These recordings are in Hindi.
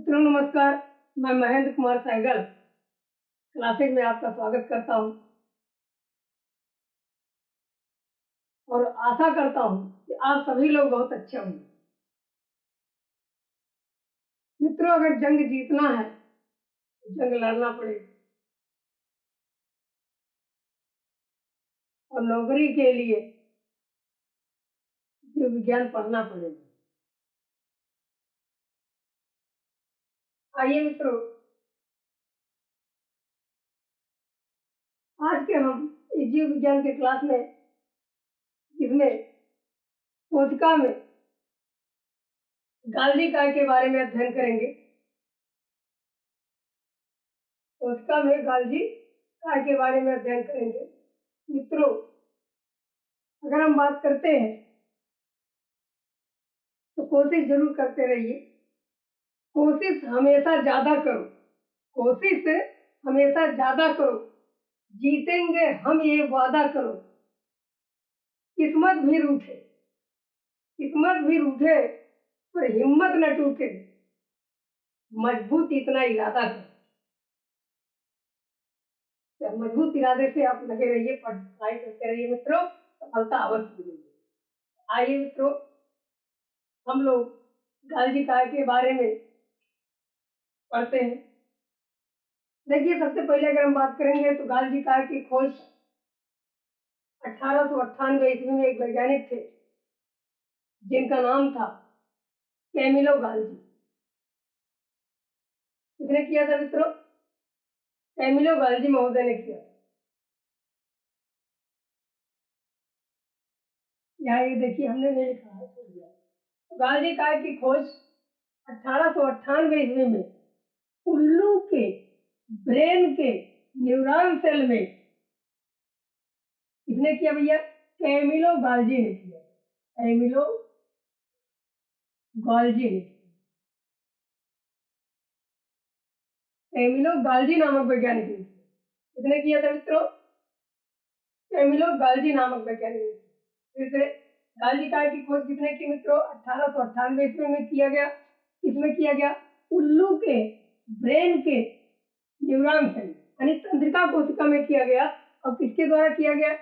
मित्रों नमस्कार। मैं महेंद्र कुमार सहगल क्लासेज में आपका स्वागत करता हूं और आशा करता हूं कि आप सभी लोग बहुत अच्छे होंगे। मित्रों, अगर जंग जीतना है तो जंग लड़ना पड़ेगा और नौकरी के लिए जीव विज्ञान पढ़ना पड़ेगा। आइए मित्रों, आज के हम इस जीव विज्ञान के क्लास में इसमें कोशिका में गाल्जी काय के बारे में अध्ययन करेंगे। कोशिका में गाल्जी काय के बारे में अध्ययन करेंगे। मित्रों, अगर हम बात करते हैं तो कोशिश जरूर करते रहिए। कोशिश हमेशा ज्यादा करो, कोशिश हमेशा ज्यादा करो, जीतेंगे हम ये वादा करो। किस्मत भी रूठे, किस्मत भी रूठे पर हिम्मत न टूटे, मजबूत इतना इरादा करो। मजबूत इरादे से आप लगे रहिए, पढ़ाई करते रहिए मित्रों, सफलता अवश्य मिलेगी। आइए मित्रों, हम लोग गाल्जी काय के बारे में पढ़ते हैं। देखिए, सबसे पहले अगर हम बात करेंगे तो गाल्जी काय की खोज 1898 ईस्वी में एक वैज्ञानिक थे जिनका नाम था कैमिलो गाल्जी। किसने किया था मित्रों? कैमिलो गाल्जी महोदय ने किया। यहाँ ये देखिए, हमने नहीं लिखा है, छूट गया। तो गाल्जी काय की खोज 1898 ईस्वी में उल्लू के ब्रेन के न्यूरॉन सेल में किसने किया भैया? कैमिलो गाल्जी ने किया। कैमिलो गाल्जी ने, कैमिलो गाल्जी नामक वैज्ञानिक ने किसने किया था मित्रों? कैमिलो गाल्जी नामक वैज्ञानिक ने। फिर से गाल्जी काय की खोज किसने की मित्रों? 1898 ईस्वी में किया गया। किसमें किया गया? उल्लू के ब्रेन के न्यूरॉन सेल यानी तंत्रिका कोशिका में किया गया। और किसके द्वारा किया गया?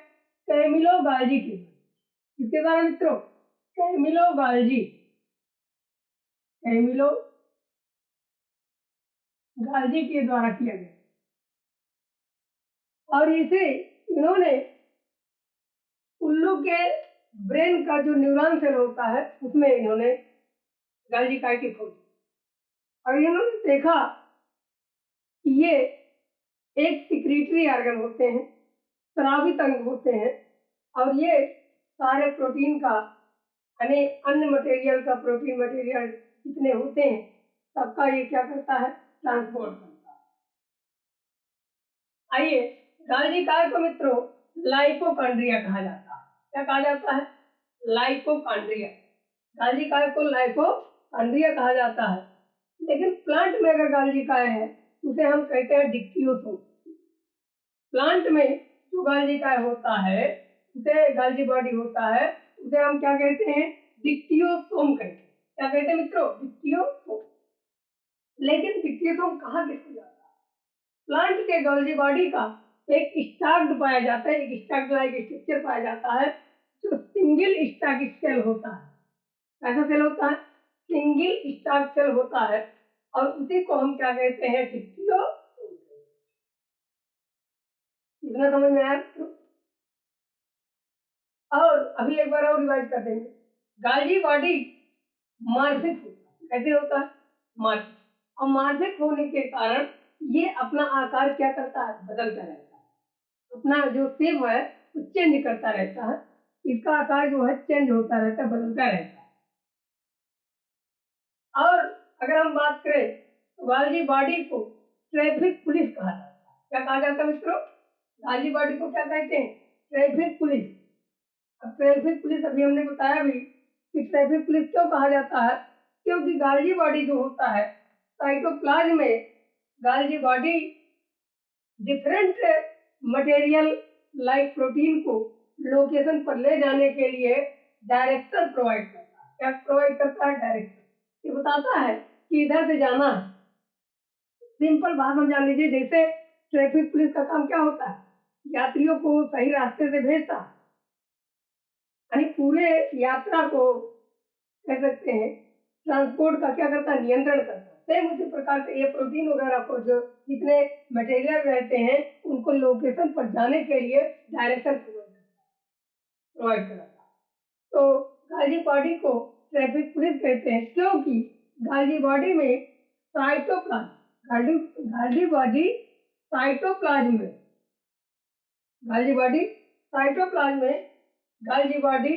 कैमिलो गाल्जी के। किसके द्वारा मित्रों? कैमिलो गाल्जी, कैमिलो गाल्जी के द्वारा किया गया। और इसे इन्होंने उल्लू के ब्रेन का जो न्यूरॉन सेल होता है उसमें इन्होंने गाल्जी काय की खोज, और इन्होंने देखा कि ये एक सिक्रीटरी ऑर्गन होते हैं, स्रावित अंग होते हैं, और ये सारे प्रोटीन का यानी अन्य मटेरियल का, प्रोटीन मटेरियल जितने होते हैं सबका ये क्या करता है? ट्रांसपोर्ट करता है। आइए, गाल्जी काय को मित्रों लाइपोकॉन्ड्रिया कहा जाता है। क्या कहा जाता है? लाइपोकॉन्ड्रिया। गाल्जी काय को लाइपोकॉन्ड्रिया कहा जाता है। लेकिन प्लांट में अगर गाल्जी काय है उसे हम कहते हैं डिक्टियोसोम। प्लांट में जो गाल्जी काय होता है, उसे गाल्जी बॉडी होता है, उसे हम क्या कहते हैं? डिक्टियोसोम कहते हैं। क्या कहते हैं मित्रों? डिक्टियोसोम। लेकिन डिक्टियोसोम कहाँ किसको जाता है? प्लांट के गाल्जी बॉडी का एक स्टाक्ड पाया जाता है, एक स्टाक्ड लाइक स्ट्रक्चर पाया जाता है जो सिंगल स्टाक सेल होता है। ऐसा सेल होता है, सिंगल स्टाक सेल होता है, और उसी को हम क्या कहते हैं? डिक्टियोसोम। इतना समझ में आया? और अभी एक बार और रिवाइज कर देंगे। गाल्जी बॉडी मार्फिक होता है। कैसे होता है? मार्फिक। और मार्फिक होने के कारण ये अपना आकार क्या करता है? बदलता रहता है। अपना जो शेप है वो चेंज करता रहता है। इसका आकार जो है चेंज होता रहता है, बदलता रहता है। और अगर हम बात करें तो गाल्जी बॉडी को ट्रैफिक पुलिस कहा जाता है। क्या कहा जाता है मित्रों? गाल्जी बॉडी को क्या कहते हैं? Traffic police. अब ट्रैफिक पुलिस अभी हमने बताया भी कि ट्रैफिक पुलिस क्यों कहा जाता है? क्योंकि गाल्जी बॉडी जो होता है, साइटोप्लाज्म में Golgi body different material like protein को लोकेशन पर ले जाने के लिए डायरेक्टर प्रोवाइड करता है। क्या प्रोवाइड करता है? डायरेक्टर। ये बताता है कि इधर से जाना है। सिंपल बात हम जान लीजिए, जैसे ट्रैफिक पुलिस का काम क्या होता है, यात्रियों को सही रास्ते से भेजता है, यानी पूरे यात्रा को कह सकते हैं ट्रांसपोर्ट का क्या करता है, नियंत्रण करता है। सेम उसी प्रकार से ये प्रोटीन वगैरह को जो जितने मटेरियल रहते हैं उनको लोकेशन पर जाने के लिए डायरेक्शन प्रोवाइड कराता है। तो गाजी बॉडी को ट्रैफिक पुलिस कहते हैं, क्योंकि गाजी बॉडी में साइटोप्लाज्म गाजी बॉडी साइटोप्लाज्म में गाजी बॉडी साइटोप्लाज्म में Golgi body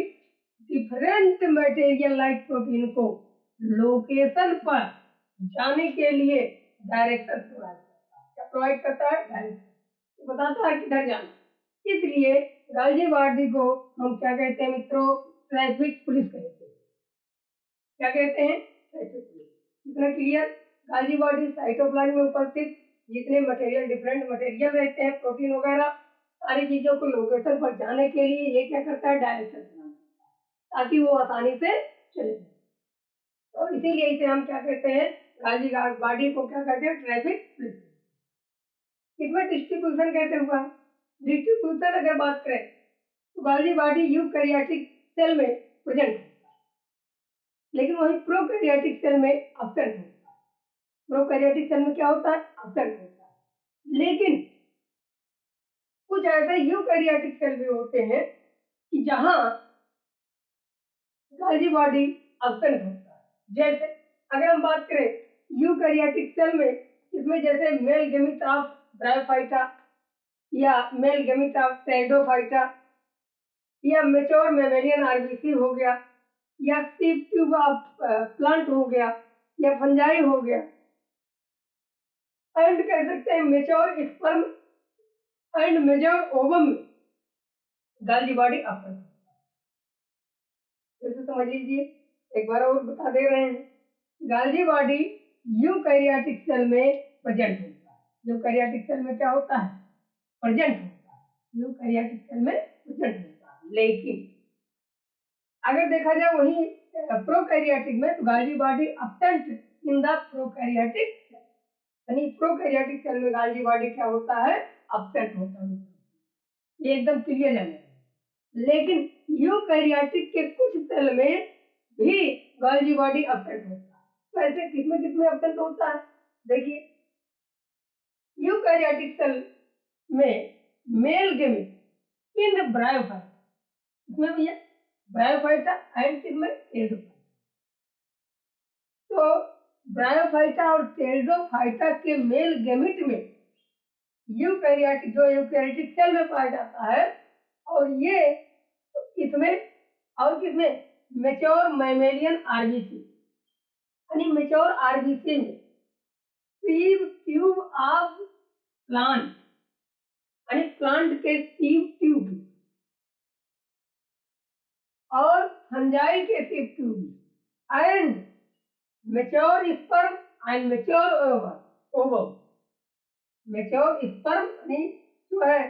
different material like protein को लोकेशन पर जाने के लिए डायरेक्शन प्रोवाइड करता है। क्या प्रोवाइड करता है? डायरेक्शन बताता है किधर जाना। इसलिए गाजी बॉडी को हम क्या कहते हैं मित्रों? ट्रैफिक पुलिस कहते हैं। क्या कहते हैं? Traffic police. कितना क्लियर? गाजी बॉडी साइटोप्लाज्म में उपस्थित जितने मटेरियल डिफरेंट मटेरियल रहते हैं, प्रोटीन वगैरह, सारी चीजों को लोकेशन पर जाने के लिए ये क्या करता है? डायरेक्शन ताकि वो आसानी से चले। और इसीलिए इसे हम क्या कहते हैं? गाजी बॉडी को क्या कहते हैं? Traffic police. इसमें डिस्ट्रीब्यूशन कैसे हुआ? डिस्ट्रीब्यूशन अगर बात करें तो गाजी बॉडी यूकैरियोटिक सेल में प्रेजेंट होता है, लेकिन वही प्रोकैरियोटिक सेल में एब्सेंट होता है। प्रोकैरियोटिक सेल में क्या होता है? एब्सेंट होता है। लेकिन कुछ ऐसे यूकैरियोटिक सेल भी होते हैं कि जहां गाजी बॉडी एब्सेंट होता है। जैसे अगर हम बात करें यूकैरियोटिक सेल में, इसमें जैसे मेल गैमीट ऑफ ब्रायोफाइटा या मेल गैमीट ऑफ टेरिडोफाइटा या मेच्योर मैमेलियन आरबीसी हो गया, या सीप ट्यूब ऑफ प्लांट हो गया, या फंजाई हो गया, एंड कह सकते हैं mature sperm and mature ovum में गाजी बॉडी एब्सेंट होता है। जैसे समझ लीजिए, एक बार और बता दे रहे हैं, गाजी बॉडी यूकैरियोटिक सेल में प्रेजेंट होता है। यूकैरियोटिक सेल में क्या होता है? प्रेजेंट होता है। यूकैरियोटिक सेल में प्रेजेंट होता है। लेकिन अगर देखा जाए वही प्रोकैरियोटिक में, तो Golgi body absent in the prokaryotic cell, यानी प्रोकैरियोटिक सेल में गाजी बॉडी क्या होता है? एब्सेंट होता है। ये एकदम क्लियर जाने। लेकिन यूकैरियोटिक के कुछ सेल में भी गाजी बॉडी एब्सेंट होता है। तो ऐसे किसमें किसमें एब्सेंट होता है? देखिए, यूकैरियोटिक सेल में मेल गैमीट इन ब्रायोफाइटा, इसमें भैया ब्रायोफाइटा एंड किसमें? टेरिडोफाइटा। तो ब्रायोफाइटा और टेरिडोफाइटा के मेल गैमीट में यूकैरियोटिक जो यूकैरियोटिक सेल में पाया जाता है, और ये इसमें और किसमें? मेच्योर मैमेलियन आरबीसी, यानी मेच्योर आरबीसी में सीव ट्यूब ऑफ प्लांट, यानी प्लांट के सीव ट्यूब और फंजाई के sieve tube and mature sperm and mature ovum. Mature sperm यानी जो है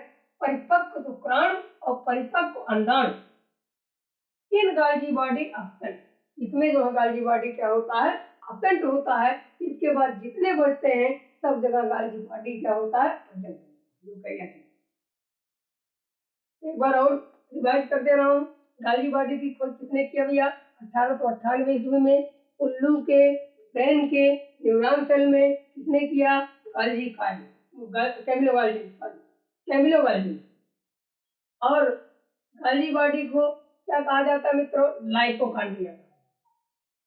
परिपक्व शुक्राणु और परिपक्व अंडाणु, इन गाजी बॉडी एब्सेंट, इसमें जो है गाजी बॉडी क्या होता है? एब्सेंट होता है। इसके बाद जितने बचते हैं सब जगह गाजी बॉडी क्या होता है? प्रेजेंट। एक बार और रिवाइज कर दे रहा हूँ। गाजी बॉडी की खोज किसने किया भैया? 1898 ईस्वी में उल्लू के ब्रेन के न्यूरॉन सेल में किसने किया? Camillo Golgi. और गाजी बॉडी को क्या कहा जाता है मित्रों? लाइपोकॉन्ड्रिया।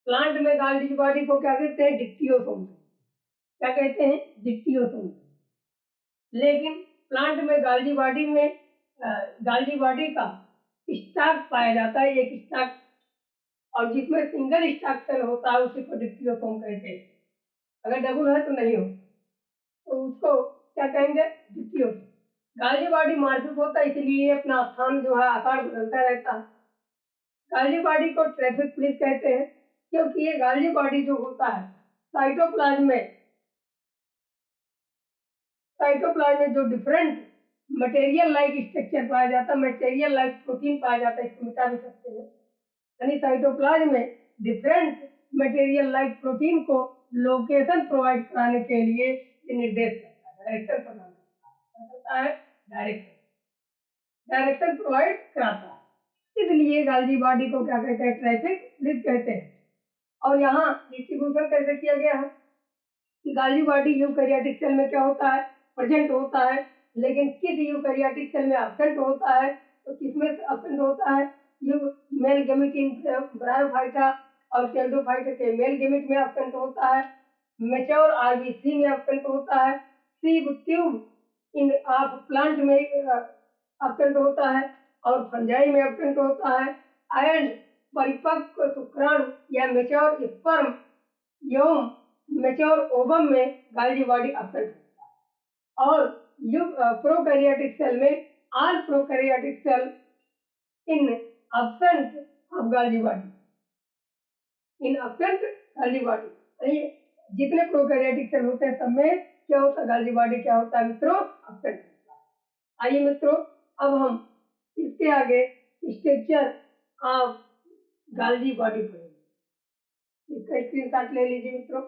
प्लांट में गाजी बॉडी को क्या कहते हैं? डिक्टियोसोम। क्या कहते हैं? डिक्टियोसोम। लेकिन प्लांट में गाजी बॉडी में गाजी बॉडी का स्टाक पाया जाता है, एक स्टाक, और जिसमें सिंगल स्टाक सेल होता है उसी को डिक्टियोसोम कहते हैं। अगर डबल है तो नहीं हो, तो उसको क्या कहेंगे? डिक्टियोसोम। गाजी बॉडी मार्फिक होता है, इसलिए अपना स्थान जो है आकार बदलता रहता है। गाजी बॉडी को ट्रैफिक पुलिस कहते हैं, क्योंकि ये गाजी बॉडी जो होता है साइटोप्लाज्म में जो डिफरेंट मटेरियल लाइक स्ट्रक्चर पाया जाता है, मटेरियल लाइक प्रोटीन पाया जाता है, इसको मिटा भी सकते हैं। यानी साइटोप्लाज्म में डिफरेंट मटेरियल लाइक प्रोटीन को लोकेशन प्रोवाइड कराने के लिए ये निर्देश करता है, डायरेक्शन प्रदान करता है, डायरेक्शन डायरेक्शन प्रोवाइड कराता है। इसलिए गाल्जी बॉडी को क्या कहते हैं, ट्रैफिक पुलिस कहते हैं। और यहाँ डिस्ट्रीब्यूशन कैसे किया गया है, गाल्जी बॉडी यूकैरियोटिक सेल में क्या होता है, प्रेजेंट होता है, लेकिन किस यूकैरियोटिक सेल में एब्सेंट होता है, तो किसमें एब्सेंट होता है, you male gamete in bryophyta और टेल्डोफाइटा के मेल गैमेट में एब्सेंट होता है, मैच्योर आरबीसी में एब्सेंट होता है, sieve tube in of plant में एब्सेंट होता है और फंजाई में एब्सेंट होता है, एंड परिपक्व शुक्राणु या मैच्योर स्पर्म एवं मैच्योर ओवम में गाल्जी बॉडी एब्सेंट होता है। और प्रोकैरियोटिक सेल में all prokaryotic cell in absent of Golgi body, in absent Golgi body, जितने प्रोकैरियोटिक सेल होते हैं सब में क्या होता है, गाल्जी बॉडी क्या होता है मित्रों, एब्सेंट होता है। आइए मित्रों अब हम इसके आगे स्ट्रक्चर ऑफ गाल्जी बॉडी पढ़ेंगे। इसका स्क्रीनशॉट ले लीजिए मित्रों।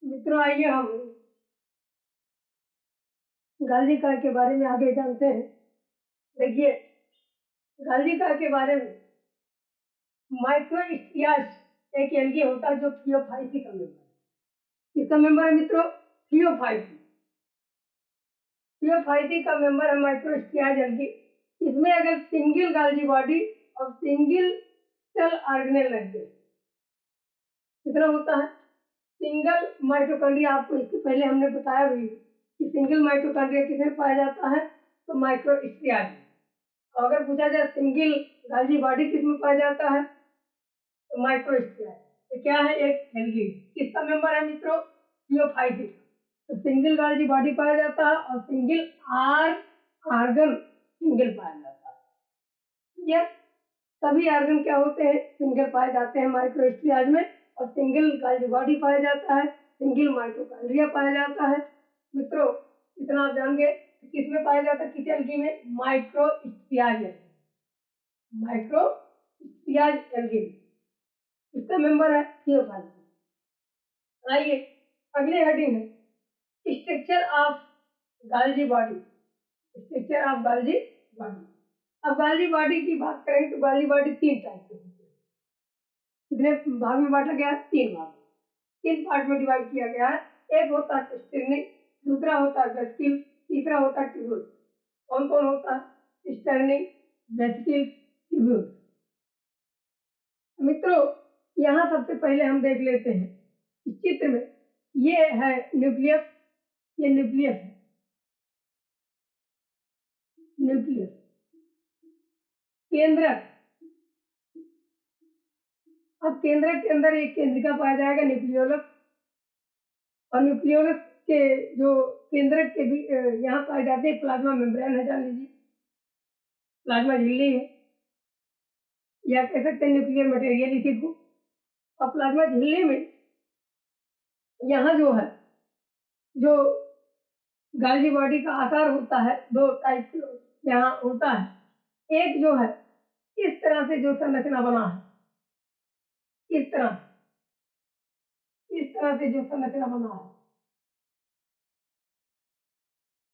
मित्रों आइए हम गाल्जी कार के बारे में आगे जानते हैं। देखिए गाल्जी कार के बारे में, माइक्रोस्टियाज एक एल्गी होता है जो थियोफाइसी का मेंबर है। किसका मेंबर है मित्रों, थियोफाइसी, थियोफाइसी का मेंबर है माइक्रोस्टियाज एल्गी। इसमें अगर सिंगल गाल्जी बॉडी और सिंगल सेल ऑर्गेनेल रहते हैं, कितना होता है, सिंगल माइटोकॉन्ड्रिया, आपको इसके पहले हमने बताया भी कि सिंगल माइटोकॉन्ड्रिया किसमें पाया जाता है, तो माइक्रोस्टियाज। अगर पूछा जाए सिंगल गाल्जी बॉडी किसमें पाया जाता है, तो माइक्रोस्टियाज। ये क्या है, एक एल्गी, किसका मेंबर है मित्रों, थियोफाइसी। तो सिंगल गाल्जी बॉडी पाया जाता है और सिंगल ऑर्गन सिंगल पाया जाता है। यह सभी ऑर्गन क्या होते हैं, सिंगल पाए जाते हैं माइक्रोस्टियाज में, और सिंगल गाल्जी बॉडी पाया जाता है, सिंगल माइटोकॉन्ड्रिया पाया जाता है। मित्रों इतना आप जान गए किसमें पाया जाता है, किस एल्गी में, माइक्रोस्टियाज एल्गी, माइक्रोस्टियाज एल्गी, इसका मेंबर है थियोफाइसी। आइए अगली हेडिंग है structure of Golgi body, structure of Golgi body. अब गाल्जी बॉडी की बात करें तो गाल्जी बॉडी तीन टाइप की होती है। कितने भाग में बांटा गया है, तीन भाग, तीन पार्ट में डिवाइड किया गया है। एक होता है स्टर्निंग, दूसरा होता है वेसिकल, तीसरा होता है ट्यूब्यूल। कौन कौन होता है, स्टर्निंग, वेसिकल, ट्यूब्यूल। मित्रों यहाँ सबसे पहले हम देख लेते हैं इस चित्र में, ये है न्यूक्लियस, ये न्यूक्लियस है, न्यूक्लियस, केंद्रक। अब केंद्रक के अंदर एक केंद्रिका पाया जाएगा न्यूक्लियोलस, और न्यूक्लियोलस के जो केंद्रक के भी यहाँ पाए जाते हैं प्लाज्मा मेम्ब्रेन है, जान लीजिए प्लाज्मा झिल्ली है, या कह सकते हैं न्यूक्लियर मटेरियल इसी को। और प्लाज्मा झिल्ली में यहाँ जो है, जो गाल्जी बॉडी का आकार होता है, दो टाइप यहाँ होता है। एक जो है इस तरह से जो संरचना बना है, इस तरह से जो संरचना बना है,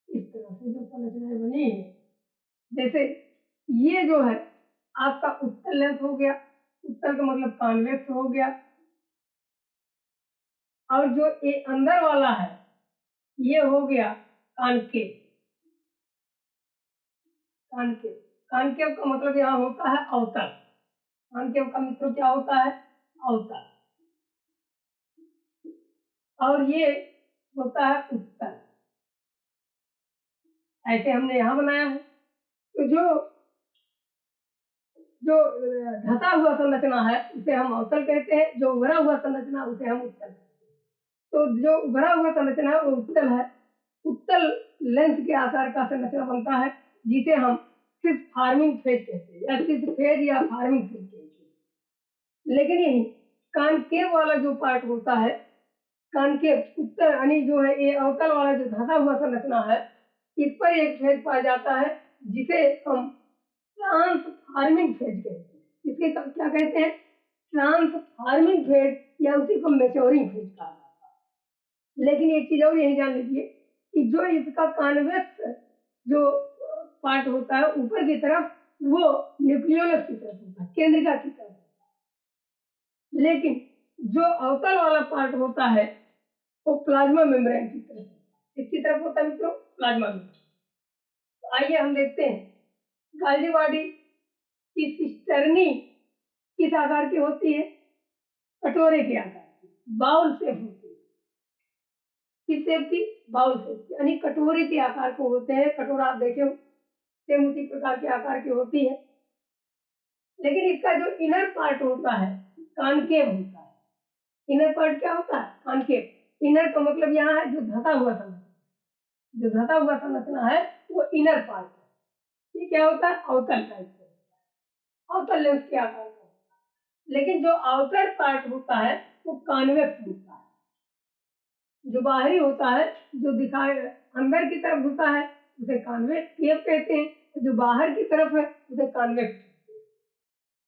इस तरह से जो संरचना बनी है, जैसे ये जो है आपका उत्तल लेंस हो गया, उत्तल का मतलब कॉन्वेक्स हो गया, और जो ये अंदर वाला है ये हो गया कॉनकेव। कॉनकेव, कॉनकेव का मतलब यहाँ होता है अवतल, कॉनकेव का मित्रों क्या होता है, अवतल, और ये होता है उत्तल। ऐसे हमने यहाँ बनाया है। तो जो जो धसा हुआ संरचना है उसे हम अवतल कहते हैं, जो उभरा हुआ संरचना उसे हम उत्तल कहते हैं। तो जो उभरा हुआ संरचना है वो उत्तल है, उत्तल लेंस के आकार का संरचना बनता है, जिसे हम सिर्फ फार्मिंग फेज कहते हैं, या सिर्फ फेज या फार्मिंग फेज कहते हैं। लेकिन यही कॉनकेव वाला जो पार्ट होता है, कॉनकेव उत्तर यानी जो है ये अवतल वाला जो धंसा हुआ संरचना है, इस पर एक फेज पाया जाता है जिसे हम ट्रांसफार्मिंग फेज कहते हैं। इसके क्या कहते हैं? ट्रांसफार्मिंग फेज, या उसी को मैच्योरिंग फेज कहा जाता है। लेकिन एक चीज और यही जान लीजिए कि जो इसका कॉन्वेक्स जो पार्ट होता है ऊपर की तरफ, वो न्यूक्लियोलस की तरफ होता है, केंद्रिका की तरफ होता है। लेकिन जो अवतल वाला पार्ट होता है वो प्लाज्मा मेम्ब्रेन की तरफ होता है। किसकी तरफ होता है मित्रों? Plasma membrane. तो आइए हम देखते हैं गाल्जी बॉडी की सिस्टर्नी किस आकार की होती है? कटोरे के आकार की, बाउल शेप होती है। किस शेप की? बाउल शेप की, यानी कटोरे के आकार को होते हैं। कटोरा आप देखे सेम उसी प्रकार के आकार की होती है। लेकिन इसका जो इनर पार्ट होता है कॉनकेव होता है। इनर पार्ट क्या होता है? कॉनकेव। इनर का मतलब यहाँ है जो धंसा हुआ संरचना, जो धंसा हुआ संरचना है वो इनर पार्ट है। ये क्या होता है? अवतल टाइप का, अवतल लेंस के आकार का। लेकिन जो आउटर पार्ट होता है वो कॉन्वेक्स होता है। जो बाहरी होता है, जो दिखाए अंदर की तरफ होता है उसे कॉन्वेक्स कहते हैं। जो बाहर की तरफ है उसे कॉन्वेक्स।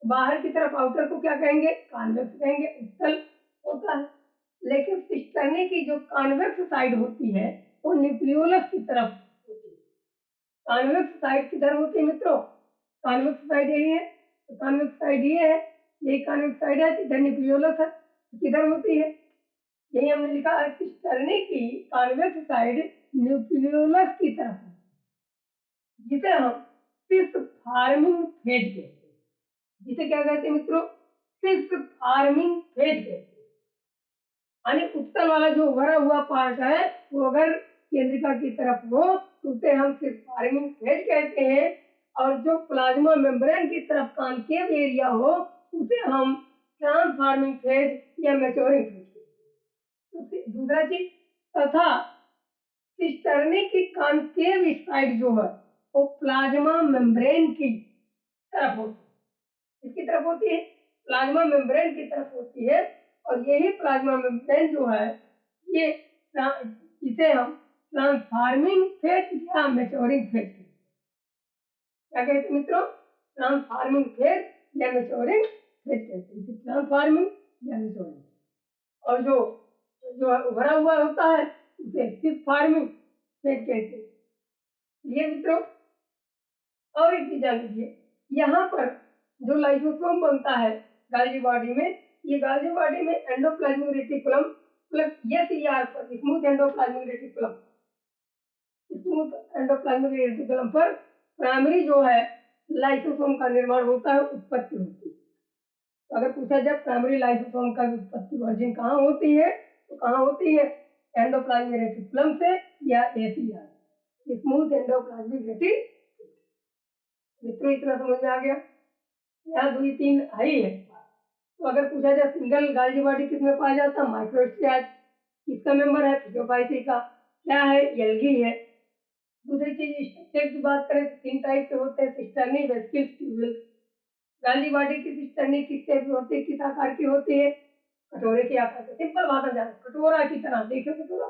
बाहर की तरफ आउटर को क्या कहेंगे? कॉन्वेक्स कहेंगे, उत्तल होता है। लेकिन सिस्टर्नी की जो कॉन्वेक्स साइड होती है वो न्यूक्लियोलस की तरफ होती है। कॉन्वेक्स साइड किधर होती है मित्रों? कॉन्वेक्स साइड यही है, तो कॉन्वेक्स साइड ये है, यही कॉन्वेक्स साइड है, इधर न्यूक्लियोलस है। किधर होती है? यही हमने लिखा है, सिस्टर्नी की कॉन्वेक्स साइड न्यूक्लियोलस की तरफ है, जिसे हम सिस फार्मिंग फेज कहते हैं। जिसे क्या कहते हैं मित्रों? सिस फार्मिंग फेज कहते हैं। यानी उत्तल वाला जो भरा हुआ पार्ट है वो अगर केंद्रिका की तरफ हो तो उसे हम सिस फार्मिंग फेज कहते हैं, और जो प्लाज्मा मेम्ब्रेन की तरफ कॉनकेव एरिया हो उसे हम ट्रांसफार्मिंग फेज या मैच्योरिंग फेज कहते हैं। दूसरा चीज, तथा सिस्टर्नी की कॉनकेव साइड जो है वो प्लाज्मा मेम्ब्रेन की तरफ होती है। किसकी तरफ होती है? प्लाज्मा मेम्ब्रेन की तरफ होती है। और यही प्लाज्मा मेम्ब्रेन जो है ये इसे हम ट्रांसफार्मिंग फेज या मैच्योरिंग फेज कहते हैं। क्या कहते हैं मित्रों? ट्रांसफार्मिंग फेज या मैच्योरिंग फेज कहते हैं। ट्रांसफार्मिंग या मैच्योरिंग। और जो जो उभरा हुआ होता है उसे सिस फार्मिंग फेज कहते हैं। ये मित्रों, और एक चीज जान लीजिए, यहाँ पर जो लाइसोसोम बनता है गाल्जी बॉडी में, ये गाल्जी बॉडी में एंडोप्लाज्मिक रेटिकुलम प्लस एसईआर पर, smooth endoplasmic reticulum, smooth endoplasmic reticulum पर प्राइमरी जो है लाइसोसोम का निर्माण होता है, उत्पत्ति होती है। तो अगर पूछा जाए प्राइमरी लाइसोसोम का उत्पत्ति वर्जिन कहाँ होती है, तो कहाँ होती है? एंडोप्लाज्मिक रेटिकुलम से या एसईआर, स्मूथ एंडोप्लाज्मिक रेटिकुलम। मित्रों इतना समझ में आ गया? यहाँ 2-3 है ही है। तो अगर पूछा जाए सिंगल गाल्जी बॉडी किसमें पाया जाता है? माइक्रोस्टियाज। किसका मेंबर है? फिजियोफाइसी का। क्या है? एल्गी है। दूसरी चीज स्ट्रक्चर की बात करें तो 3 टाइप के होते हैं, सिस्टर्नी, वेसिकल्स, ट्यूब्यूल्स। गाल्जी बॉडी की सिस्टर्नी किस टाइप की होती है, किस आकार की होती है? कटोरे के आकार की। सिंपल भाषा जाने, कटोरा की तरह। देखिए कटोरा,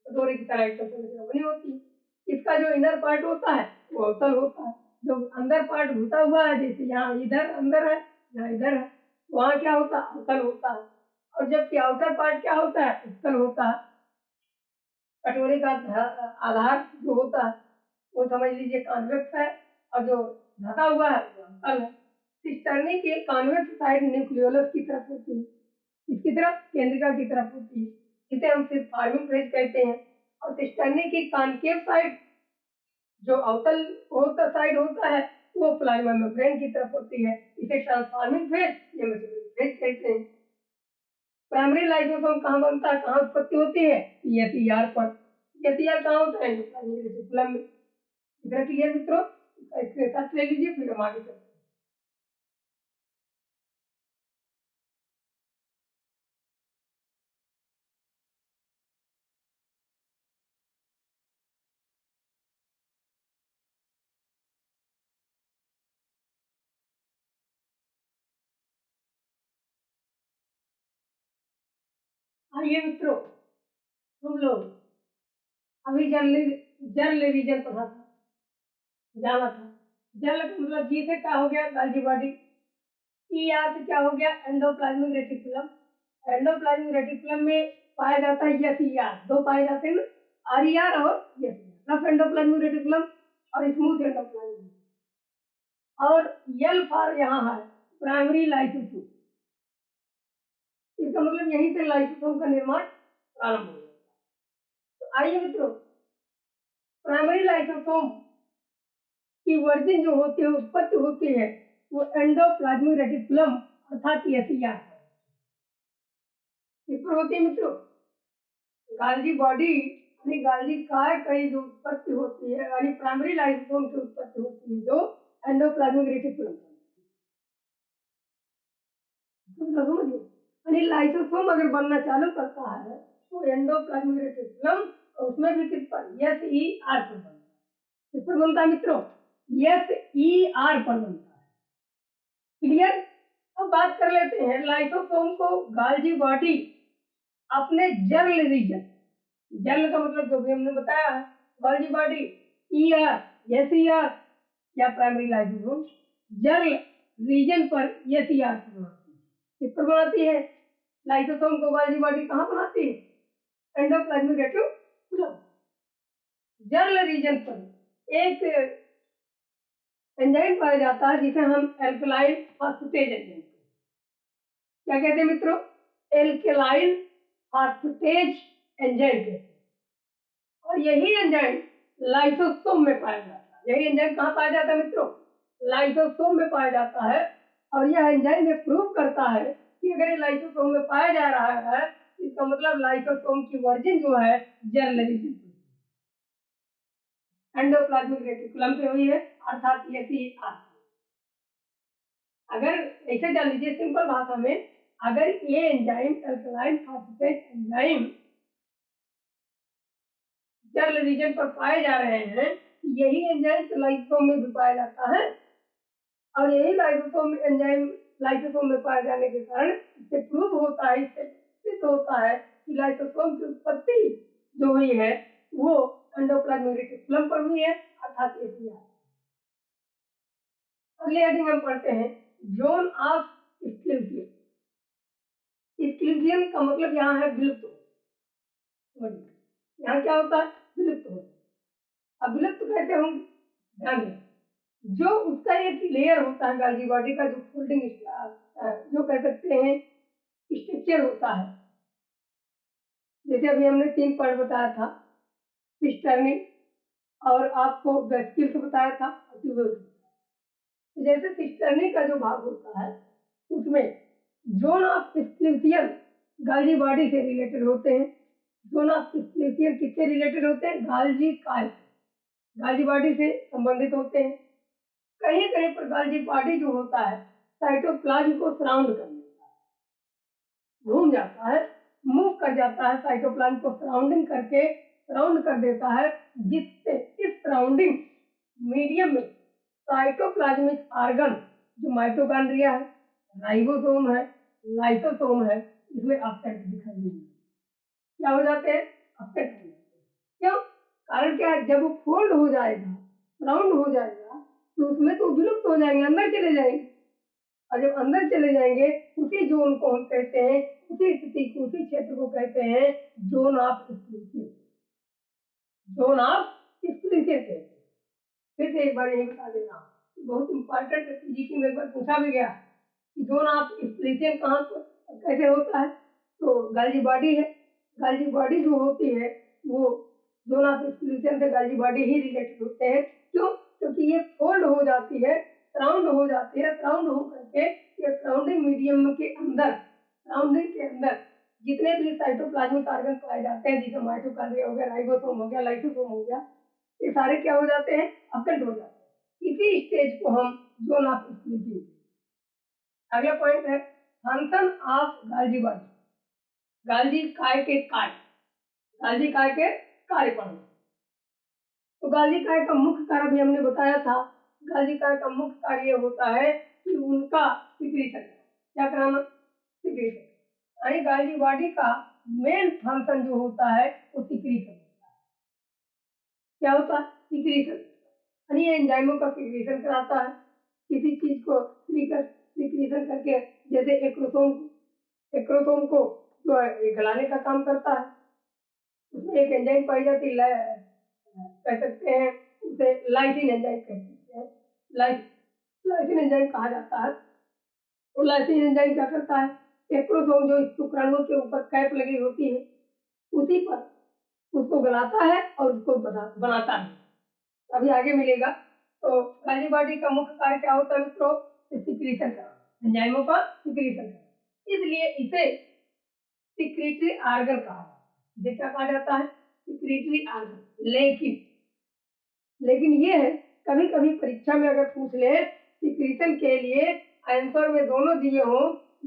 कटोरे की तरह एक संरचना बनी होती है। इसका जो इनर पार्ट होता है वो अवतल होता है। जो अंदर पार्ट घुसा हुआ है, जैसे यहाँ इधर अंदर है, यहाँ इधर है, वहाँ क्या होता है? अवतल होता है। और जबकि आउटर पार्ट क्या होता है? उत्तल होता है। कटोरे का आधार जो होता है वो समझ लीजिए कॉन्वेक्स है, और जो ढका हुआ है वो अवतल है। सिस्टर्नी की कॉन्वेक्स साइड न्यूक्लियोलस की तरफ होती है, इसकी तरफ केंद्रिका की तरफ होती है। इसे हम सिर्फ फार्मिंग फेज कहते हैं। और सिस्टर्नी की कॉनकेव साइड जो अवतल होता साइड होता है वो प्लाज्मा मेम्ब्रेन की तरफ होती है। इसे ट्रांसफार्मिंग फेज या मैच्योरिंग फेज कहते हैं। प्राइमरी लाइसोसोम कहाँ बनता है, कहाँ उत्पत्ति होती है? एसईआर पर। एसईआर कहाँ होता है? एंडोप्लाज्मिक रेटिकुलम में। इतना क्लियर मित्रों? इसके साथ ले लीजिए, फिर हम आगे चलते हैं। आइए मित्रों, हम लोग अभी जर्नल रीजन पढ़ा था, जाना था। जर्नल का मतलब जी से क्या हो गया, गाल्जी बॉडी। ई आर से क्या हो गया, एंडोप्लाज्मिक रेटिकुलम। एंडोप्लाज्मिक रेटिकुलम में पाया जाता है यस ई आर, दो पाए जाते हैं ना, आर ई आर और yes E R, rough endoplasmic reticulum और स्मूथ एंडोप्लाज्मिक। और यल फॉर यहाँ है प्राइमरी लाइसोसोम, इसका मतलब यहीं से लाइसोसोम का निर्माण प्रारंभ हो गया। तो आइए मित्रों, प्राइमरी लाइसोसोम की वर्जिन जो होती है, उत्पत्ति होती है, वो एंडोप्लाज्मिक रेटिकुलम अर्थात एसीआर इस पर होती है मित्रों। गाल्जी बॉडी यानी गाल्जी काय की जो उत्पत्ति होती है, यानी प्राइमरी लाइसोसोम की उत्पत्ति होती है जो एंडोप्लाज्मिक रेटिकुलम। समझिए, यानी लाइसोसोम अगर बनना चालू करता है तो एंडोप्लाज्मिक रेटिकुलम, उसमें भी किस पर, एस ई आर पर बनता है। किस पर बनता है मित्रों, एस ई आर पर बनता है। क्लियर। अब बात कर लेते हैं लाइसोसोम को गाल्जी बॉडी अपने जर्नल रीजन, जर्नल का मतलब जो भी हमने बताया है, गाल्जी body E R S E R या प्राइमरी लाइसोसोम जर्नल रीजन पर एस ई आर पर बनाती है। किस पर बनाती है, लाइसोसोम को गाल्जी बॉडी कहाँ बनाती है, एंडोप्लाज्मिक रेटिकुलम। जर्नल रीजन पर एक एंजाइम पाया जाता है जिसे हम एल्कलाइन फास्फेटेज एंजाइम क्या कहते हैं मित्रों, एल्कलाइन फास्फेटेज एंजाइम कहते हैं। और यही एंजाइम लाइसोसोम में पाया जाता है। यही एंजाइम कहाँ पाया जाता है मित्रों, लाइसोसोम में पाया जाता है। और यह एंजाइम ये प्रूव करता है कि अगर ये लाइसोसोम में पाया जा रहा है, इसका मतलब लाइसोसोम की वर्जिन जो है जर्नल रीजन एंडोप्लाज्मिक रेटिकुलम से हुई है, अर्थात एसीआर। अगर ऐसे जान लीजिए सिंपल भाषा में, अगर ये एंजाइम अल्कलाइन फास्फेटेज एंजाइम जर्नल रीजन पर पाए जा रहे हैं, यही एंजाइम लाइसोसोम में भी पाया जाता है। और यही लाइसोसोम एंजाइम लाइसोसोम में पाए जाने के कारण इससे प्रूव होता है, इससे सिद्ध होता है कि लाइसोसोम की उत्पत्ति जो हुई है वो एंडोप्लाज्मिक रेटिकुलम पर हुई है, अर्थात एसीआर। अगले हेडिंग हम पढ़ते हैं जोन ऑफ एक्सक्लूजन। एक्सक्लूजन का मतलब यहाँ है विलुप्त हो। यहाँ क्या होता है, विलुप्त हो। अब विलुप्त कैसे होंगे, ध्यान दें, जो उसका एक लेयर होता है गाल्जी बॉडी का, जो फोल्डिंग जो कह सकते हैं स्ट्रक्चर होता है, जैसे अभी हमने 3 पॉइंट बताया था, सिस्टर्नी और आपको वेस्किल्स बताया था। जैसे सिस्टर्नी का जो भाग होता है उसमें जोन ऑफ एक्सक्लूजन गाल्जी बॉडी से रिलेटेड होते हैं। जोन ऑफ एक्सक्लूजन किससे रिलेटेड होते हैं, गाल्जी काय, गाल्जी बॉडी से संबंधित होते हैं। कहीं कहीं पर गाल्जी बॉडी जो होता है साइटोप्लाज्म को सराउंड कर लेता है, घूम जाता है, मूव कर जाता है, साइटोप्लाज्म को सराउंडिंग करके सराउंड कर देता है, जिससे इस सराउंडिंग मीडियम में साइटोप्लाज्मिक ऑर्गन जो माइटोकॉन्ड्रिया है, राइबोसोम है, लाइसोसोम है, इसमें अपसेट दिखाई देंगे। क्या हो जाते हैं, अपसेट हो जाते हैं। क्यों, कारण क्या है, जब वो फोल्ड हो जाएगा, राउंड हो जाएगा, तो उसमें तो विलुप्त हो जाएंगे, अंदर चले जाएंगे। और जब अंदर चले जाएंगे, उसी जोन को हम कहते हैं, उसी स्थिति को, उसी क्षेत्र को कहते हैं zone of exclusion. Zone of exclusion कहते हैं। फिर से एक बार यही बता देना, बहुत इंपॉर्टेंट है, पीजीटी में एक बार पूछा भी गया कि जोन ऑफ एक्सक्लूजन कहाँ कैसे होता है। तो गाल्जी बॉडी है, गाल्जी बॉडी जो होती है वो जोन ऑफ एक्सक्लूजन से गाल्जी बॉडी ही रिलेटेड होते हैं। क्यों, क्योंकि ये फोल्ड हो जाती है, सराउंड हो जाती है, सराउंड हो करके ये सराउंडिंग मीडियम के अंदर, सराउंडिंग के अंदर जितने भी साइटोप्लाज्मिक ऑर्गन पाए जाते हैं, जैसे माइटोकॉन्ड्रिया हो गया, राइबोसोम हो गया, लाइसोसोम हो गया, ये सारे क्या हो जाते हैं, अपसेट हो जाते हैं। इसी स्टेज को हम जोन ऑफ एक्सक्लूजन। अगला पॉइंट है फंक्शन ऑफ गाल्जी बॉडी, गाल्जी काय के कार्य, गाल्जी काय के कार्य पढ़ना। तो गाल्जी काय का मुख्य कार्य भी हमने बताया था। गाल्जी काय का मुख्य कार्य होता है कि उनका सिक्रीशन, क्या कराना, सिक्रीशन, यानी गाल्जी बॉडी का मेन फंक्शन जो होता है वो सिक्रीशन होता है। क्या होता है? सिक्रीशन। यानी ये एंजाइमों का सिक्रीशन कराता है किसी चीज को सिक्रीशन करके, जैसे एक्रोसोम को जो है ये गलाने का काम करता है। उसमें एक एंजाइम पाई जाती है, कह सकते हैं उसे लाइसिन एंजाइम कह सकते हैं। लाइसिन एंजाइम कहा जाता है। तो लाइसिन एंजाइम क्या करता है? एक्रोसोम जो इस शुक्राणु के ऊपर कैप लगी होती है उसी पर उसको गलाता है और उसको बनाता है। अभी आगे मिलेगा। तो गाली बॉडी का मुख्य कार्य क्या होता है मित्रों? सिक्रीशन का, एंजाइमों का सिक्रीशन का। इसलिए इसे सिक्रीटरी आर्गन कहा जाता है। इसे क्या कहा जाता है? Secretory organ. लेकिन ये है, कभी कभी परीक्षा में अगर पूछ ले सिक्रीशन के लिए आंसर में दोनों दिए हो,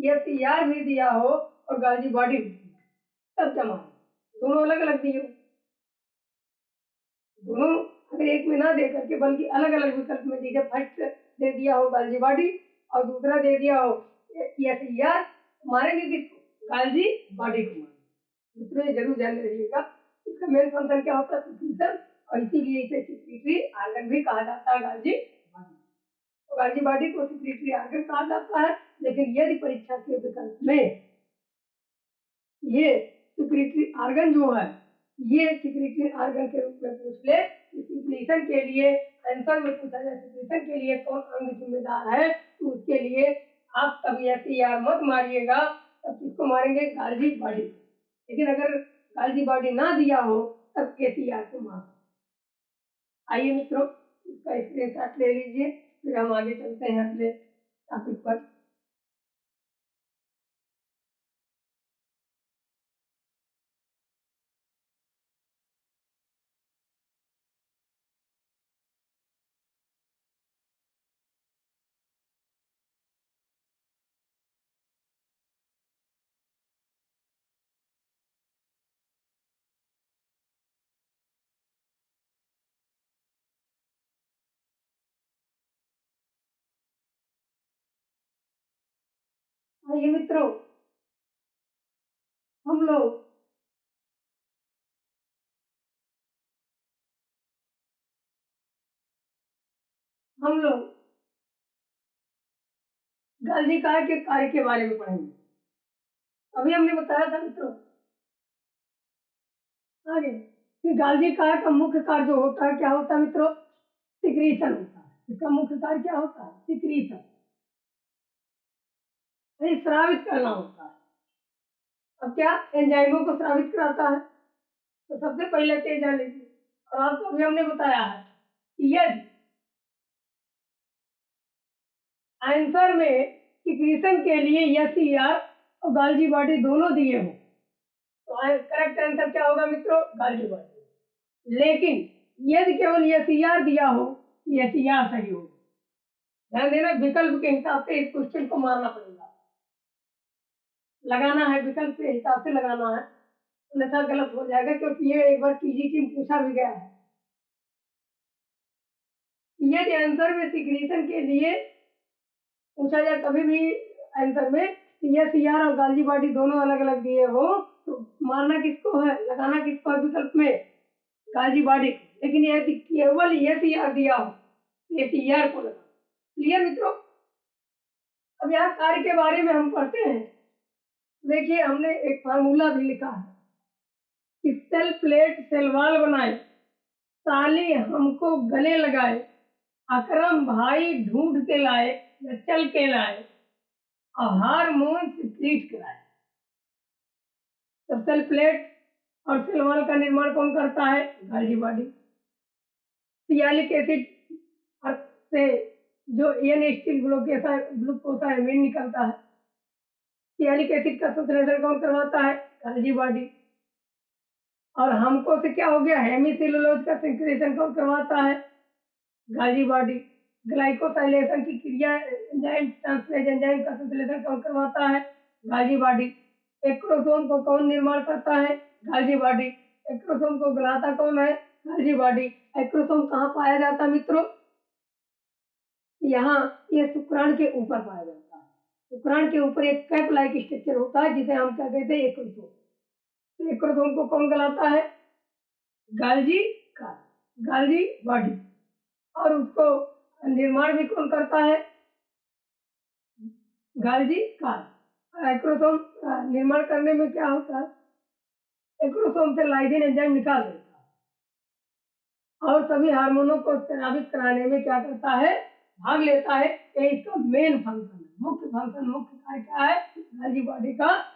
एसईआर भी दिया हो और गाल्जी बॉडी भी दिया, तब जमा दोनों अलग अलग दिए हो। दोनों अगर एक में ना दे करके बल्कि अलग अलग विकल्प में दिए, फर्स्ट दे दिया हो गाल्जी बॉडी और दूसरा दे दिया हो एसईआर, मारेंगे किसको? गाल्जी बॉडी को मारेंगे। मित्रों ये जरूर ध्यान रखिएगा। इसका मेन फंक्शन क्या होता है? सिक्रीशन, और इसीलिए इसे सिक्रीटरी आर्गन भी कहा जाता है, गाल्जी बॉडी। तो गाल्जी बॉडी को सिक्रीटरी आर्गन कहा जाता है। लेकिन यदि परीक्षा के विकल्प में ये सिक्रीटरी आर्गन जो है, ये सिक्रीटरी आर्गन के रूप में पूछ ले, सिक्रीशन के लिए आंसर में पूछा जाए सिक्रीशन के लिए कौन अंग जिम्मेदार है, तो उसके लिए आप कभी एसईआर मत मारिएगा, तब किसको मारेंगे? गाल्जी बॉडी। लेकिन अगर गाल्जी बॉडी ना दिया हो तब एसईआर को मार। आइए मित्रों, इसका स्क्रीनशॉट ले लीजिए, फिर हम आगे चलते हैं अगले टॉपिक पर। आइए मित्रों, हम लोग हम लोग गाल्जी काय के कार्य के बारे में पढ़ेंगे। अभी हमने बताया था मित्रों आगे कि गाल्जी काय का मुख्य कार्य जो होता है क्या होता है मित्रों? सिक्रीशन होता है। इसका मुख्य कार्य क्या होता है? सिक्रीशन, यानी स्रावित करना होता है। अब क्या एंजाइमों को स्रावित कराता है? तो सबसे पहले तो जान लीजिए, और आपको अभी हमने बताया है कि यदि आंसर में सिक्रीशन के लिए एसईआर और गाल्जी बॉडी दोनों दिए हो तो करेक्ट आंसर क्या होगा मित्रों? गाल्जी बॉडी। लेकिन यदि केवल एसईआर दिया हो, एसईआर सही हो। ध्यान देना, विकल्प के हिसाब से इस क्वेश्चन को मारना पड़ेगा, लगाना है विकल्प के हिसाब से लगाना है, अन्यथा गलत हो जाएगा, क्योंकि ये एक बार पीजीटी में पूछा भी गया है। यदि आंसर में सिक्रीशन के लिए पूछा जाए कभी भी आंसर में एसईआर और गाल्जी बॉडी दोनों अलग अलग दिए हो तो मारना किसको है, लगाना किसको है विकल्प में? Golgi body. लेकिन यदि केवल एसईआर दिया हो तो एसईआर को लगा। क्लियर मित्रों? अब यहाँ कार्य के बारे में हम पढ़ते हैं। देखिए हमने एक फार्मूला भी लिखा है कि सेल प्लेट सेल वॉल बनाए, साली हमको गले लगाए, अकरम भाई ढूंढ के लाए या चल के लाए, और हार्मोन सिक्रीट कराए। तो सेल प्लेट और सेल वॉल का निर्माण कौन करता है? गाल्जी बॉडी। सियालिक एसिड से जो एन स्टील ग्लूकोसामाइन निकलता है, सियालिक एसिड का संश्लेषण कौन करवाता है? गाल्जी बॉडी। और हमको से क्या हो गया? हेमीसेलुलोज का संश्लेषण कौन करवाता है? गाल्जी बॉडी। ग्लाइकोसाइलेशन की क्रिया एंजाइम ट्रांसफरेज एंजाइम का संश्लेषण कौन करवाता है? गाल्जी बॉडी। एक्रोसोम को कौन निर्माण करता है? गाल्जी बॉडी। एक्रोसोम को गलाता कौन है? गाल्जी बॉडी। एक्रोसोम कहाँ पाया जाता है मित्रों? यहाँ ये शुक्राणु के ऊपर पाया जाता है। शुक्राणु के ऊपर एक कैप लाइक स्ट्रक्चर होता है जिसे हम क्या कहते हैं? एक्रोसोम। तो एक्रोसोम को कौन कहलाता है? गाल्जी कार्य, गाल्जी बॉडी। और उसको निर्माण भी कौन करता है? गाल्जी कार्य। एक्रोसोम निर्माण करने में क्या होता है? एक्रोसोम से लाइसिन एंजाइम निकाल देता है और सभी हार्मोनों को स्रावित कराने में क्या करता है? भाग लेता है। ये इसका मेन फंक्शन है, मुख्य फंक्शन, मुख्य कार्य क्या है गाल्जी बॉडी का?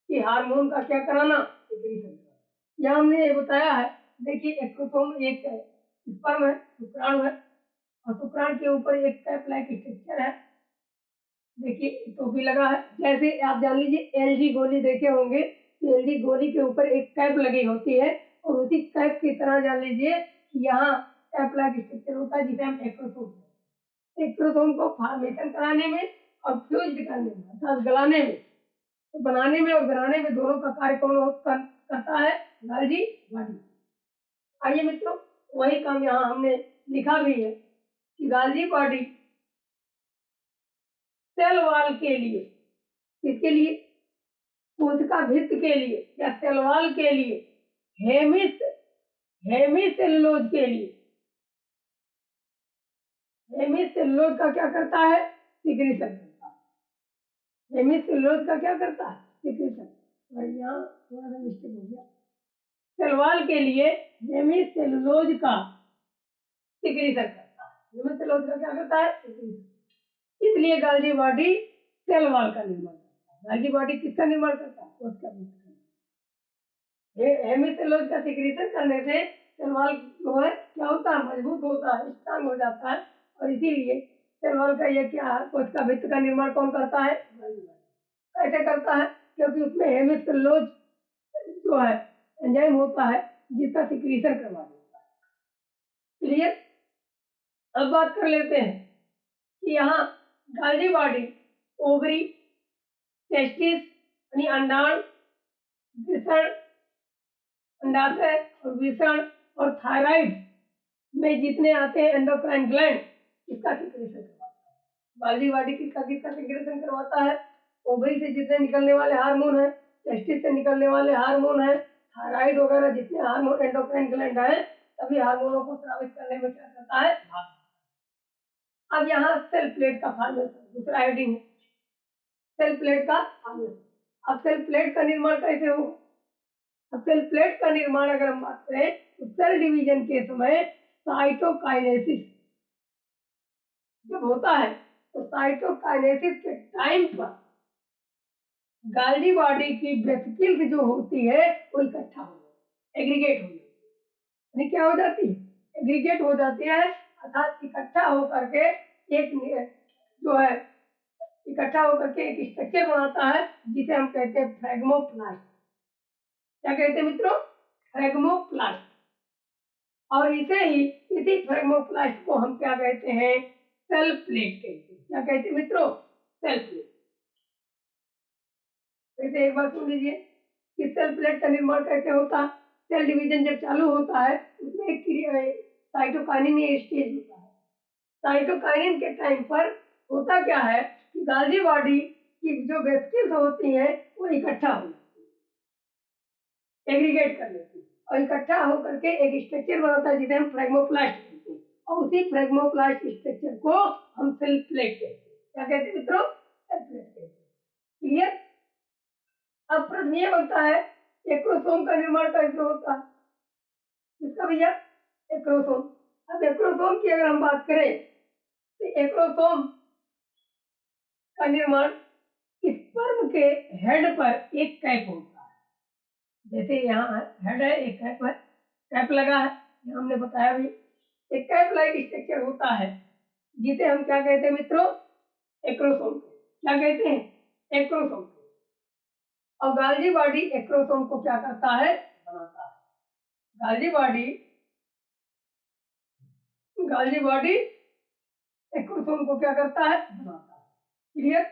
कि हार्मोन का क्या कराना? सिक्रीशन कराना। यहाँ हमने ये बताया है, देखिए एक्रोसोम एक स्पर्म है, शुक्राणु है, और शुक्राणु के ऊपर एक कैप लाइक स्ट्रक्चर है। देखिए टोपी लगा है, जैसे आप जान लीजिए एलजी गोली देखे होंगे, तो एलजी गोली के ऊपर एक कैप लगी होती है, और उसी कैप की तरह जान लीजिए कि यहाँ कैप लाइक स्ट्रक्चर होता है, जिसे हम एक्रोसोम कहते हैं। एक्रोसोम को फॉर्मेशन कराने में और फ्यूज करने में, अर्थात गलाने में, तो बनाने में और बनाने में दोनों का कार्य कौन करता है? गाल्जी बॉडी। आइए मित्रों, वही काम यहाँ हमने लिखा भी है कि गाल्जी बॉडी सेल वॉल के लिए, किसके लिए? कोशिका भित्ति के लिए या सेल वॉल के लिए, हेमिसेलुलोज के लिए, हेमिसेलुलोज का क्या करता है? सिक्रीशन करता है। हेमिसेलुलोज का क्या करता है? सिक्रीशन। और यहाँ थोड़ा सा मिस्टेक हो गया, सेल वॉल के लिए हेमिसेलुलोज का सिक्रीशन करता है। हेमिसेलुलोज का क्या करता है? सिक्रीशन। इसलिए गाल्जी बॉडी सेल वॉल का निर्माण करता है। गाल्जी बॉडी किसका निर्माण करता है? कोशिका भित्ति का। हेमिसेलुलोज का सिक्रीशन करने से सेल वॉल जो है क्या होता है? मजबूत होता है, स्ट्रांग हो जाता है, और इसीलिए सेल वॉल का ये क्या है? कोशिका भित्ति का निर्माण कौन करता है? गाल्जी बॉडी। कैसे करता है? क्योंकि उसमें हेमिसेलुलोज जो है एंजाइम होता है, जिसका सिक्रीशन करवा देता है। क्लियर? अब बात कर लेते हैं कि यहाँ गाल्जी बॉडी ओवरी, टेस्टिस यानी अंडाण, वृषण, अंडाशय और वृषण, और थायराइड में जितने आते हैं एंडोक्राइन ग्लैंड, इसका सिक्रेशन करवाता है। गाल्जी बॉडी किसका किसका सिक्रेशन करवाता है? ओवरी से जितने निकलने वाले हार्मोन है, टेस्टिस से निकलने वाले हार्मोन है, थायराइड वगैरह जितने हार्मोन एंडोक्राइन ग्लैंड है, सभी हार्मोनों को स्रावित करने में क्या करता है? भाग। अब यहाँ सेल प्लेट का फॉर्मेशन, दूसरा हेडिंग है सेल प्लेट का फॉर्मेशन। अब सेल प्लेट का निर्माण कैसे होगा? अब सेल प्लेट का निर्माण अगर हम बात करें तो सेल डिवीजन के समय साइटोकाइनेसिस जब होता है, तो साइटोकाइनेसिस के टाइम पर गाल्जी बॉडी की वेसिकल्स जो होती है वो इकट्ठा हो जाती है, एग्रीगेट हो जाती है। क्या हो जाती है? एग्रीगेट हो जाती है, अर्थात इकट्ठा होकर के एक जो है इकट्ठा होकर के एक स्ट्रक्चर बनाता है, जिसे हम कहते हैं फ्रेगमोप्लास्ट। क्या कहते हैं मित्रों? फ्रेगमोप्लास्ट। और इसी फ्रेगमोप्लास्ट को हम क्या कहते हैं? सेल प्लेट कहते हैं। क्या कहते हैं मित्रों? Cell plate. वैसे एक बार सुन लीजिए कि सेल प्लेट का निर्माण कैसे होता है। सेल डिवीजन जब चालू होता है, उसमें एक साइटोकाइनिन स्टेज होता है। साइटोकाइनिन के टाइम पर होता क्या है कि गाल्जी बॉडी की जो वेसिकल्स होती हैं वो इकट्ठा हो जाती है, एग्रीगेट कर लेती है, और इकट्ठा होकर के एक स्ट्रक्चर बनाता है, जिसे हम फ्रेगमोप्लास्ट कहते हैं। और उसी फ्रेगमोप्लास्ट स्ट्रक्चर को हम सेल प्लेट कहते हैं। क्या कहते हैं मित्रों? सेल प्लेट कहते हैं। क्लियर? अब प्रश्न ये बनता है, एक्रोसोम का निर्माण कैसे होता है? किसका भैया? एक्रोसोम। अब एक्रोसोम की अगर हम बात करें तो एक्रोसोम का निर्माण स्पर्म के हेड पर एक कैप होता है। जैसे यहाँ हेड है, एक कैप है, कैप लगा है, हमने बताया भी। एक कैप लाइक स्ट्रक्चर होता है, जिसे हम क्या कहते हैं मित्रों? एक्रोसोम। क्या कहते हैं? एक्रोसोम। और गाल्जी बॉडी एक्रोसोम को क्या करता है? बनाता है। गाल्जी बॉडी एक्रोसोम को क्या करता है? बनाता है। क्लियर?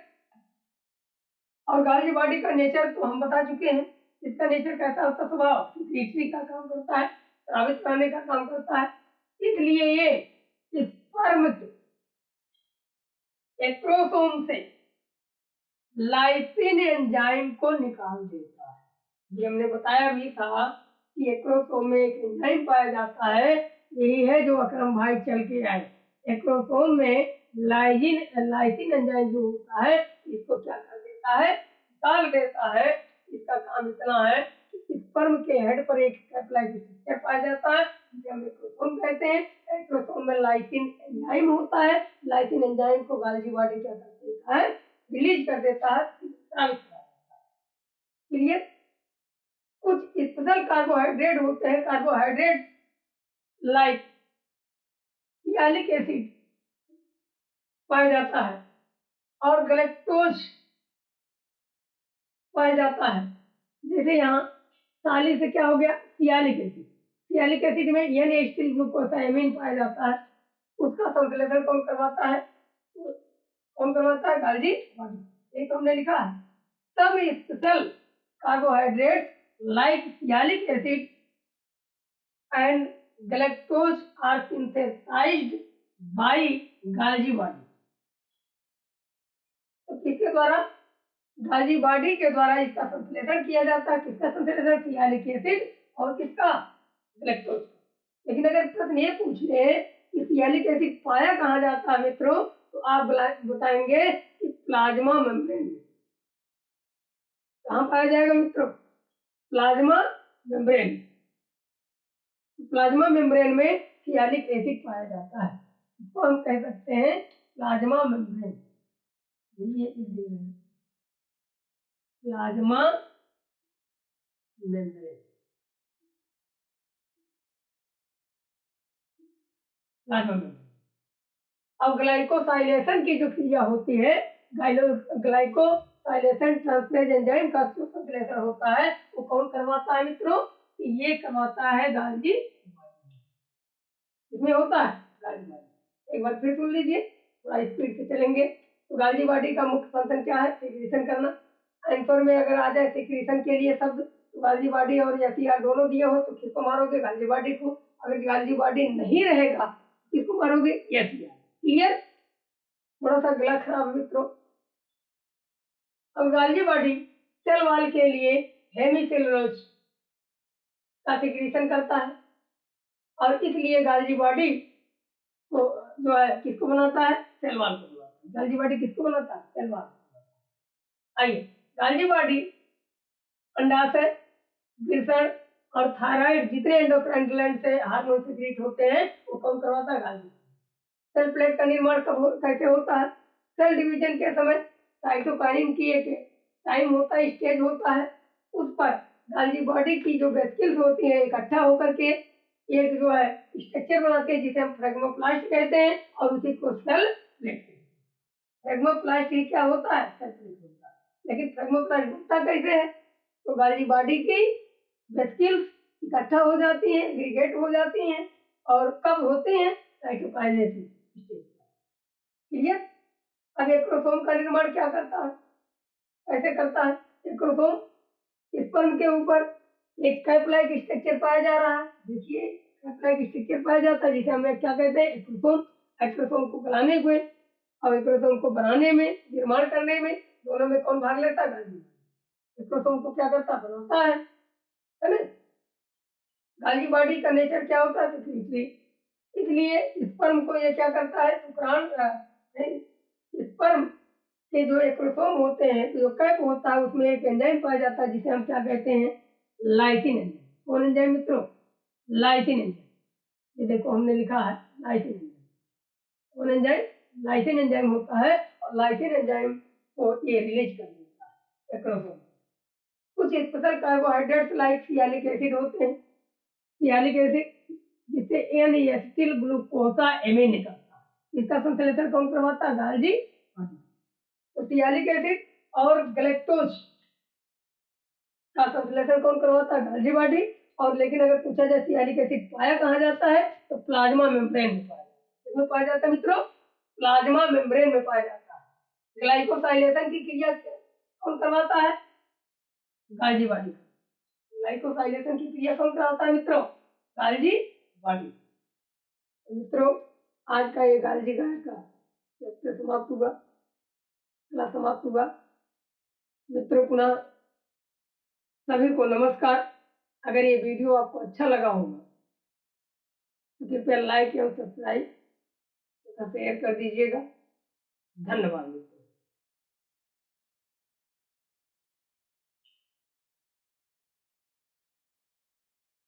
और गाल्जी बॉडी का नेचर तो हम बता चुके हैं। इसका नेचर कैसा होता है? स्वभाव सिक्रीटरी का काम करता है, स्रावित कराने का काम करता है। इसलिए ये स्पर्म से, एक्रोसोम से लाइसिन एंजाइम को निकाल देता है। ये हमने बताया भी था कि एक्रोसोम में एक एंजाइम पाया जाता है, यही है जो अकरम भाई चल के आए। एक्रोसोम में लाइसिन एंजाइम जो होता है, इसको क्या कर देता है, निकाल देता है। इसका काम इतना है कि स्पर्म के हेड पर एक कैप्लाइड स्ट्रक्चर पाया जाता है, जिसे हम एक्रोसोम कहते हैं। एक्रोसोम में लाइसिन एंजाइम होता है, लाइसिन एंजाइम को गाल्गी बॉडी क्या कर देता है, रिलीज कर देता है, स्रावित कर देता है। क्लियर? कुछ स्पेशल कार्बोहाइड्रेट होते हैं, कार्बोहाइड्रेट लाइक सियालिक एसिड पाया जाता है और गैलेक्टोज पाया जाता है। जैसे यहाँ साली से क्या हो गया, सियालिक एसिड। सियालिक एसिड में एन एसिटिल ग्लूकोसामाइन पाया जाता है, उसका संश्लेषण कौन करवाता है, कौन करवाता है, गाल्गी बॉडी। एक हमने लिखा है सब special carbohydrate like sialic acid and galactose are synthesized by Golgi body. तो किसके द्वारा, गाल्गी बॉडी के द्वारा इसका संश्लेषण किया जाता है। किसका संश्लेषण, सियालिक एसिड और किसका, गैलेक्टोज। लेकिन अगर प्रश्न ये पूछ ले कि सियालिक एसिड पाया कहाँ जाता है मित्रों, तो आप बताएंगे कि प्लाज्मा मेम्ब्रेन में। कहाँ पाया जाएगा मित्रों, प्लाज्मा मेम्ब्रेन। प्लाज्मा मेम्ब्रेन में सियालिक एसिड पाया जाता है, इसको हम कह सकते हैं प्लाज्मा मेम्ब्रेन। ये दे रहे हैं प्लाज्मा मेम्ब्रेन। Plasma membrane. अब ग्लाइकोसाइलेशन की जो क्रिया होती है, ग्लाइकोसाइलेशन ट्रांसफरेज एंजाइम का जो संश्लेषण होता है, वो कौन करवाता है मित्रों, तो ये करवाता है गाल्गी बॉडी। इसमें होता है गाल्गी बॉडी। एक बार फिर सुन लीजिए, थोड़ा स्पीड से चलेंगे। तो गाल्गी बॉडी का मुख्य फंक्शन क्या है, सेक्रेशन करना। आंसर में अगर आ जाए सेक्रेशन के लिए शब्द, तो गाल्गी बॉडी और एसीआर दोनों दिए हो तो किसको मारोगे, गाल्गी बॉडी को। अगर गाल्गी बॉडी नहीं रहेगा किसको मारोगे, एसीआर। क्लियर? थोड़ा सा गला खराब है मित्रों। अब गाल्गी बॉडी सेल वॉल के लिए हेमीसेलुलोज का सेक्रेशन करता है, और इसलिए गाल्गी बॉडी को जो है किसको बनाता है, सेल वॉल को बनाता है। गाल्गी बॉडी किसको बनाता है, सेल वॉल। आइए, गाल्गी बॉडी अंडाशय, वृषण और थायराइड जितने एंडोक्राइन ग्लैंड से हार्मोन सिक्रीट होते हैं, वो कौन करवाता है, गाल्गी। सेल प्लेट का निर्माण कैसे होता है, सेल डिवीजन के समय साइटोकाइनिन की एक टाइम होता है, स्टेज होता है, उस पर गाल्गी बॉडी की जो वेसिकल्स होती है इकट्ठा होकर के एक जो है स्ट्रक्चर बनाते हैं, जिसे हम फ्रेगमोप्लास्ट कहते हैं, और उसी को सेल प्लेट कहते हैं। फ्रेगमोप्लास्ट क्या होता है, सेल प्लेट होता है। लेकिन फ्रेगमोप्लास्ट बनता कैसे है, तो गाल्गी बॉडी की वेसिकल्स इकट्ठा हो जाती हैं, एग्रीगेट हो जाती हैं, और कब होती हैं, साइटोकाइनेसिस स्टेज। क्लियर? अब एक्रोसोम का निर्माण क्या करता है, कैसे करता है, एक्रोसोम स्पर्म के ऊपर एक कैप लाइक स्ट्रक्चर पाया जा रहा है। देखिए कैप लाइक स्ट्रक्चर पाया जाता है, जिसे हम क्या कहते हैं, एक्रोसोम। एक्रोसोम को बनाने हुए, अब एक्रोसोम को बनाने में, निर्माण करने में, दोनों में कौन भाग लेता है, गाल्गी। एक्रोसोम को क्या करता है, बनाता है ना। गाल्गी बॉडी का नेचर क्या होता है, सेक्रेटरी। इसलिए स्पर्म को ये क्या करता है, स्पर्म के जो एक्रोसोम होते हैं, जो कैप होता है, उसमें एक एंजाइम पाया जाता है, जिसे हम क्या कहते हैं, लाइसिन एंजाइम। कौन एंजाइम मित्रों, लाइसिन एंजाइम। ये देखो हमने लिखा है लाइसिन एंजाइम। कौन एंजाइम, लाइसिन एंजाइम होता है, और लाइसिन एंजाइम को ये रिलीज कर देता है एक्रोसोम। कुछ special carbohydrates like sialic acid होते हैं, सियालिक एसिड जिससे एन एसिटिल ग्लूकोसामाइन निकलता है, इसका संश्लेषण कौन करवाता है, गाल्गी बॉडी। तो सियालिक एसिड और गैलेक्टोज का संश्लेषण कौन करवाता है, गाल्गी बॉडी। और लेकिन अगर पूछा जाए सियालिक एसिड पाया कहाँ जाता है, तो प्लाज्मा मेम्ब्रेन में पाया जाता है। किसमें पाया जाता है मित्रों, प्लाज्मा मेम्ब्रेन में पाया जाता है। ग्लाइकोसाइलेशन की क्रिया कौन करवाता है, गाल्गी बॉडी। ग्लाइकोसाइलेशन की क्रिया कौन कराता है मित्रों, गाल्गी बॉडी। मित्रों आज का ये गाल्गी गाय का चैप्टर समाप्त हुआ, क्लास समाप्त हुआ। मित्रों पुनः सभी को नमस्कार। अगर ये वीडियो आपको अच्छा लगा होगा तो कृपया लाइक एवं सब्सक्राइब तथा शेयर कर दीजिएगा। धन्यवाद।